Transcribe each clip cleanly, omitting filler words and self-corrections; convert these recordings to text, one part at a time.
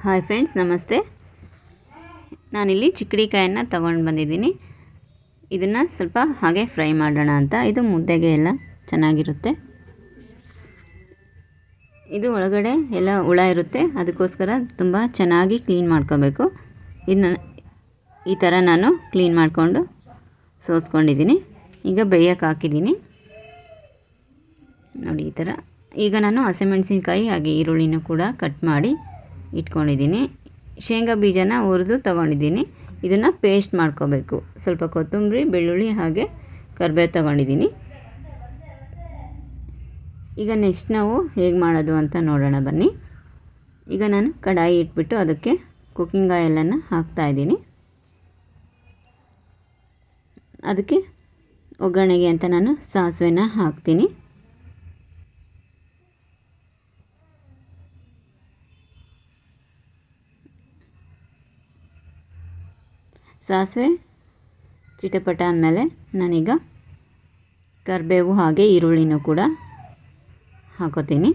Hi friends, ನಮಸ್ತೆ. ನಾನಿಲ್ಲಿ ಚಿಕ್ಕಡಿಕಾಯನ್ನು ತಗೊಂಡು ಬಂದಿದ್ದೀನಿ. ಇದನ್ನು ಸ್ವಲ್ಪ ಹಾಗೆ ಫ್ರೈ ಮಾಡೋಣ ಅಂತ. ಇದು ಮುದ್ದೆಗೆ ಎಲ್ಲ ಚೆನ್ನಾಗಿರುತ್ತೆ. ಇದು ಒಳಗಡೆ ಎಲ್ಲ ಹುಳ ಇರುತ್ತೆ, ಅದಕ್ಕೋಸ್ಕರ ತುಂಬ ಚೆನ್ನಾಗಿ ಕ್ಲೀನ್ ಮಾಡ್ಕೋಬೇಕು. ಇದನ್ನ ಈ ಥರ ನಾನು ಕ್ಲೀನ್ ಮಾಡಿಕೊಂಡು ಸೋಸ್ಕೊಂಡಿದ್ದೀನಿ. ಈಗ ಬೇಯಕ್ಕೆ ಹಾಕಿದ್ದೀನಿ ನೋಡಿ, ಈ ಥರ. ಈಗ ನಾನು ಹಸಿಮೆಣಸಿನ್ಕಾಯಿ ಹಾಗೆ ಈರುಳ್ಳಿನೂ ಕೂಡ ಕಟ್ ಮಾಡಿ ಇಟ್ಕೊಂಡಿದ್ದೀನಿ. ಶೇಂಗಾ ಬೀಜನ ಹುರಿದು ತೊಗೊಂಡಿದ್ದೀನಿ. ಇದನ್ನು ಪೇಸ್ಟ್ ಮಾಡ್ಕೋಬೇಕು. ಸ್ವಲ್ಪ ಕೊತ್ತಂಬರಿ, ಬೆಳ್ಳುಳ್ಳಿ ಹಾಗೆ ಕರಿಬೇವು ತೊಗೊಂಡಿದ್ದೀನಿ. ಈಗ ನೆಕ್ಸ್ಟ್ ನಾವು ಹೇಗೆ ಮಾಡೋದು ಅಂತ ನೋಡೋಣ ಬನ್ನಿ. ಈಗ ನಾನು ಕಡಾಯಿ ಇಟ್ಬಿಟ್ಟು ಅದಕ್ಕೆ ಕುಕ್ಕಿಂಗ್ ಆಯಿಲನ್ನು ಹಾಕ್ತಾಯಿದ್ದೀನಿ. ಅದಕ್ಕೆ ಒಗ್ಗರಣೆಗೆ ಅಂತ ನಾನು ಸಾಸಿವೆನ ಹಾಕ್ತೀನಿ. ಸಾಸಿವೆ ಚಿಟಪಟ ಅಂದಮೇಲೆ ನಾನೀಗ ಕರಿಬೇವು ಹಾಗೆ ಈರುಳ್ಳಿನೂ ಕೂಡ ಹಾಕೋತೀನಿ.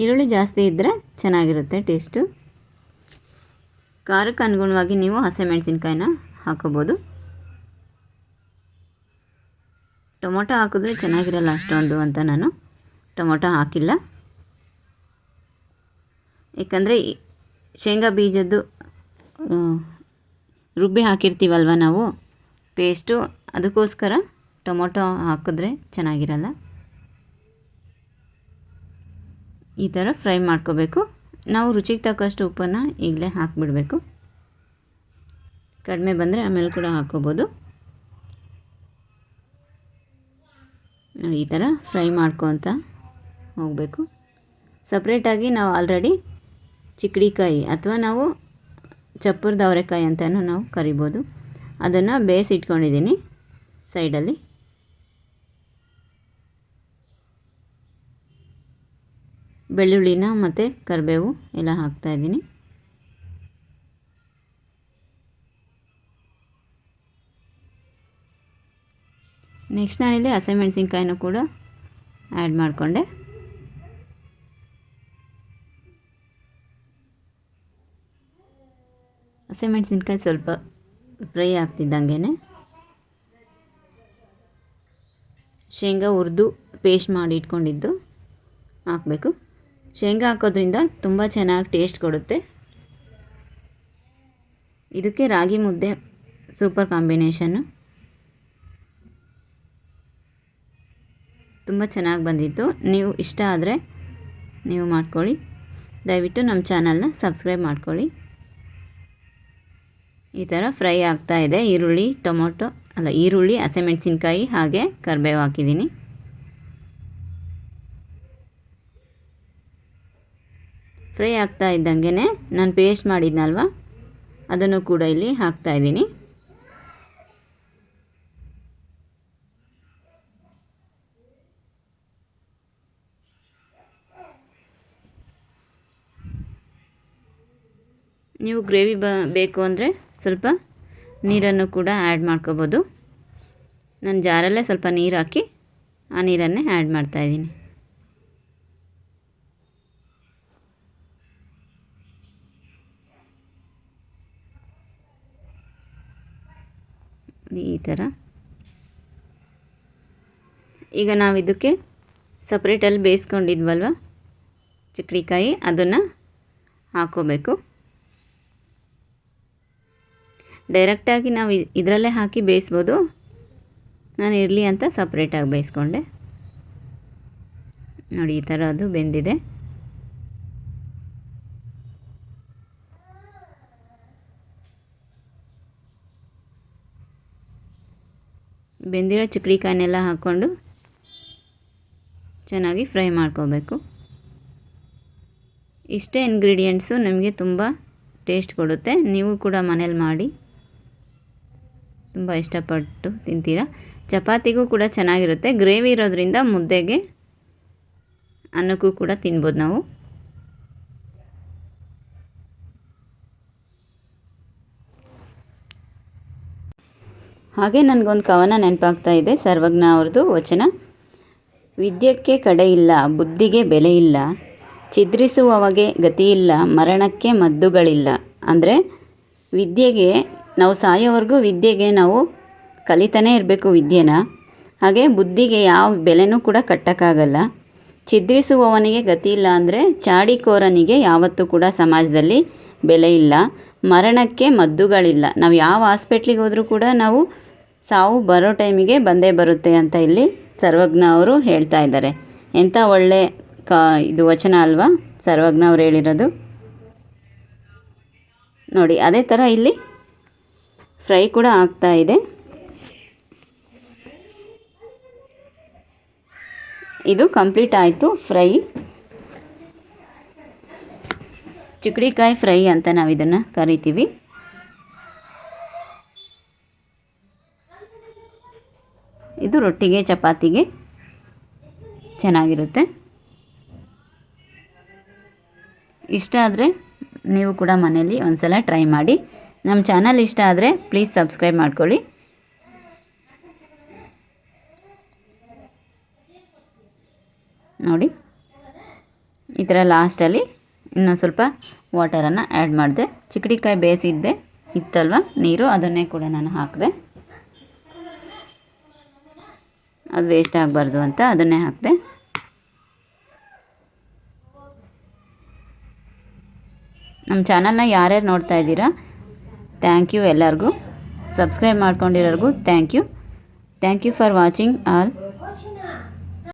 ಈರುಳ್ಳಿ ಜಾಸ್ತಿ ಇದ್ದರೆ ಚೆನ್ನಾಗಿರುತ್ತೆ ಟೇಸ್ಟು. ಖಾರಕ್ಕೆ ಅನುಗುಣವಾಗಿ ನೀವು ಹಸಿಮೆಣಸಿನ್ಕಾಯಿನ ಹಾಕೋಬೋದು. ಟೊಮೊಟೊ ಹಾಕಿದ್ರೆ ಚೆನ್ನಾಗಿರಲ್ಲ ಅಷ್ಟೊಂದು ಅಂತ ನಾನು ಟೊಮೊಟೊ ಹಾಕಿಲ್ಲ. ಏಕೆಂದರೆ ಶೇಂಗಾ ಬೀಜದ್ದು ರುಬ್ಬಿ ಹಾಕಿರ್ತೀವಲ್ವ ನಾವು ಪೇಸ್ಟು, ಅದಕ್ಕೋಸ್ಕರ ಟೊಮೊಟೊ ಹಾಕಿದ್ರೆ ಚೆನ್ನಾಗಿರಲ್ಲ. ಈ ಥರ ಫ್ರೈ ಮಾಡ್ಕೋಬೇಕು. ನಾವು ರುಚಿಗೆ ತಕ್ಕಷ್ಟು ಉಪ್ಪನ್ನು ಈಗಲೇ ಹಾಕಿಬಿಡಬೇಕು. ಕಡಿಮೆ ಬಂದರೆ ಆಮೇಲೆ ಕೂಡ ಹಾಕ್ಕೋಬೋದು. ಈ ಥರ ಫ್ರೈ ಮಾಡ್ಕೊತ ಹೋಗಬೇಕು. ಸಪ್ರೇಟಾಗಿ ನಾವು ಆಲ್ರೆಡಿ ಚಿಕ್ಕಡಿಕಾಯಿ ಅಥವಾ ನಾವು ಚಪ್ಪರದ ಅವರೆಕಾಯಿ ಅಂತಲೂ ನಾವು ಕರಿಬೋದು, ಅದನ್ನು ಬೇಯಿಸಿಟ್ಕೊಂಡಿದ್ದೀನಿ ಸೈಡಲ್ಲಿ. ಬೆಳ್ಳುಳ್ಳಿನ ಮತ್ತು ಕರಿಬೇವು ಎಲ್ಲ ಹಾಕ್ತಾಯಿದ್ದೀನಿ. ನೆಕ್ಸ್ಟ್ ನಾನಿಲ್ಲಿ ಹಸಿಮೆಣಸಿನ್ಕಾಯಿನೂ ಕೂಡ ಆ್ಯಡ್ ಮಾಡಿಕೊಂಡೆ. ಹಸಿಮೆಣಸಿನ್ಕಾಯಿ ಸ್ವಲ್ಪ ಫ್ರೈ ಆಗ್ತಿದ್ದಂಗೆ ಶೇಂಗಾ ಹುರಿದು ಪೇಸ್ಟ್ ಮಾಡಿ ಇಟ್ಕೊಂಡಿದ್ದು ಹಾಕಬೇಕು. ಶೇಂಗಾ ಹಾಕೋದ್ರಿಂದ ತುಂಬ ಚೆನ್ನಾಗಿ ಟೇಸ್ಟ್ ಕೊಡುತ್ತೆ. ಇದಕ್ಕೆ ರಾಗಿ ಮುದ್ದೆ ಸೂಪರ್ ಕಾಂಬಿನೇಷನ್ನು. ತುಂಬ ಚೆನ್ನಾಗಿ ಬಂದಿತ್ತು. ನೀವು ಇಷ್ಟ ಆದರೆ ನೀವು ಮಾಡ್ಕೊಳ್ಳಿ. ದಯವಿಟ್ಟು ನಮ್ಮ ಚಾನಲ್ನ ಸಬ್ಸ್ಕ್ರೈಬ್ ಮಾಡ್ಕೊಳ್ಳಿ. ಈ ಥರ ಫ್ರೈ ಆಗ್ತಾ ಇದೆ. ಈರುಳ್ಳಿ, ಹಸಿಮೆಣಸಿನ್ಕಾಯಿ ಹಾಗೆ ಕರಿಬೇವು ಹಾಕಿದ್ದೀನಿ. ಫ್ರೈ ಆಗ್ತಾ ಇದ್ದಂಗೆ ನಾನು ಪೇಸ್ಟ್ ಮಾಡಿದ್ನಲ್ವ ಅದನ್ನು ಕೂಡ ಇಲ್ಲಿ ಹಾಕ್ತಾಯಿದ್ದೀನಿ. ನೀವು ಗ್ರೇವಿ ಬೇಕು ಅಂದರೆ ಸ್ವಲ್ಪ ನೀರನ್ನು ಕೂಡ ಆ್ಯಡ್ ಮಾಡ್ಕೋಬೋದು. ನಾನು ಜಾರಲ್ಲೇ ಸ್ವಲ್ಪ ನೀರು ಹಾಕಿ ಆ ನೀರನ್ನೇ ಆ್ಯಡ್ ಮಾಡ್ತಾಯಿದ್ದೀನಿ. ಈ ಥರ. ಈಗ ನಾವು ಇದಕ್ಕೆ ಸಪ್ರೇಟಲ್ಲಿ ಬೇಯಿಸ್ಕೊಂಡಿದ್ವಲ್ವ ಚಿಕ್ಕಡಿಕಾಯಿ, ಅದನ್ನು ಹಾಕ್ಕೋಬೇಕು. ಡೈರೆಕ್ಟಾಗಿ ನಾವು ಇದರಲ್ಲೇ ಹಾಕಿ ಬೇಯಿಸ್ಬೋದು. ನಾನು ಇರಲಿ ಅಂತ ಸಪ್ರೇಟಾಗಿ ಬೇಯಿಸ್ಕೊಂಡೆ ನೋಡಿ. ಈ ಥರ ಅದು ಬೆಂದಿದೆ. ಬೆಂದಿರೋ ಚಿಕ್ಕಡಿಕಾಯಿನೆಲ್ಲ ಹಾಕ್ಕೊಂಡು ಚೆನ್ನಾಗಿ ಫ್ರೈ ಮಾಡ್ಕೋಬೇಕು. ಇಷ್ಟೇ ಇಂಗ್ರೀಡಿಯೆಂಟ್ಸು ನಮಗೆ ತುಂಬ ಟೇಸ್ಟ್ ಕೊಡುತ್ತೆ. ನೀವು ಕೂಡ ಮನೇಲಿ ಮಾಡಿ ತುಂಬ ಇಷ್ಟಪಟ್ಟು ತಿಂತೀರಾ. ಚಪಾತಿಗೂ ಕೂಡ ಚೆನ್ನಾಗಿರುತ್ತೆ. ಗ್ರೇವಿ ಇರೋದ್ರಿಂದ ಮುದ್ದೆಗೆ, ಅನ್ನಕ್ಕೂ ಕೂಡ ತಿನ್ಬೋದು ನಾವು. ಹಾಗೆ ನನಗೊಂದು ಕವನ ನೆನಪಾಗ್ತಾ ಇದೆ, ಸರ್ವಜ್ಞ ಅವ್ರದ್ದು ವಚನ. ವಿದ್ಯೆಗೆ ಕಡೆ ಇಲ್ಲ, ಬುದ್ಧಿಗೆ ಬೆಲೆ ಇಲ್ಲ, ಛಿದ್ರಿಸುವವಗೆ ಗತಿಯಿಲ್ಲ, ಮರಣಕ್ಕೆ ಮದ್ದುಗಳಿಲ್ಲ. ಅಂದರೆ ವಿದ್ಯೆಗೆ ನಾವು ಸಾಯೋವರೆಗೂ ವಿದ್ಯೆಗೆ ನಾವು ಕಲಿತಾನೇ ಇರಬೇಕು ವಿದ್ಯೆನ. ಹಾಗೆ ಬುದ್ಧಿಗೆ ಯಾವ ಬೆಲೆನೂ ಕೂಡ ಕಟ್ಟೋಕ್ಕಾಗಲ್ಲ. ಛಿದ್ರಿಸುವವನಿಗೆ ಗತಿ ಇಲ್ಲ ಅಂದರೆ ಚಾಡಿಕೋರನಿಗೆ ಯಾವತ್ತೂ ಕೂಡ ಸಮಾಜದಲ್ಲಿ ಬೆಲೆ ಇಲ್ಲ. ಮರಣಕ್ಕೆ ಮದ್ದುಗಳಿಲ್ಲ. ನಾವು ಯಾವ ಹಾಸ್ಪಿಟ್ಲಿಗೆ ಹೋದರೂ ಕೂಡ ನಾವು ಸಾವು ಬರೋ ಟೈಮಿಗೆ ಬಂದೇ ಬರುತ್ತೆ ಅಂತ ಇಲ್ಲಿ ಸರ್ವಜ್ಞ ಅವರು ಹೇಳ್ತಾ ಇದ್ದಾರೆ. ಎಂಥ ಒಳ್ಳೆ ಇದು ವಚನ ಅಲ್ವಾ ಸರ್ವಜ್ಞ ಅವ್ರು ಹೇಳಿರೋದು. ನೋಡಿ ಅದೇ ಥರ ಇಲ್ಲಿ ಫ್ರೈ ಕೂಡ ಆಗ್ತಾ ಇದೆ. ಇದು ಕಂಪ್ಲೀಟ್ ಆಯಿತು ಫ್ರೈ. ಚಿಕ್ಕಡಿಕಾಯಿ ಫ್ರೈ ಅಂತ ನಾವು ಇದನ್ನು ಕರಿತೀವಿ. ಇದು ರೊಟ್ಟಿಗೆ ಚಪಾತಿಗೆ ಚೆನ್ನಾಗಿರುತ್ತೆ. ಇಷ್ಟ ಆದರೆ ನೀವು ಕೂಡ ಮನೆಯಲ್ಲಿ ಒಂದ್ಸಲ ಟ್ರೈ ಮಾಡಿ. ನಮ್ಮ ಚಾನಲ್ ಇಷ್ಟ ಆದರೆ ಪ್ಲೀಸ್ ಸಬ್ಸ್ಕ್ರೈಬ್ ಮಾಡ್ಕೊಳ್ಳಿ. ನೋಡಿ ಈ ಥರ ಲಾಸ್ಟಲ್ಲಿ ಇನ್ನೊಂದು ಸ್ವಲ್ಪ ವಾಟರನ್ನು ಆ್ಯಡ್ ಮಾಡಿದೆ. ಚಿಕ್ಕಡಿಕಾಯಿ ಬೇಯಿಸಿದ್ದೆ ಇತ್ತಲ್ವ ನೀರು, ಅದನ್ನೇ ಕೂಡ ನಾನು ಹಾಕಿದೆ. ಅದು ವೇಸ್ಟ್ ಆಗಬಾರ್ದು ಅಂತ ಅದನ್ನೇ ಹಾಕಿದೆ. ನಮ್ಮ ಚಾನಲ್ನ ಯಾರ್ಯಾರು ನೋಡ್ತಾ ಇದ್ದೀರಾ ಥ್ಯಾಂಕ್ ಯು ಎಲ್ಲರಿಗೂ. ಸಬ್ಸ್ಕ್ರೈಬ್ ಮಾಡ್ಕೊಂಡಿರೋರಿಗೂ thank you for watching all.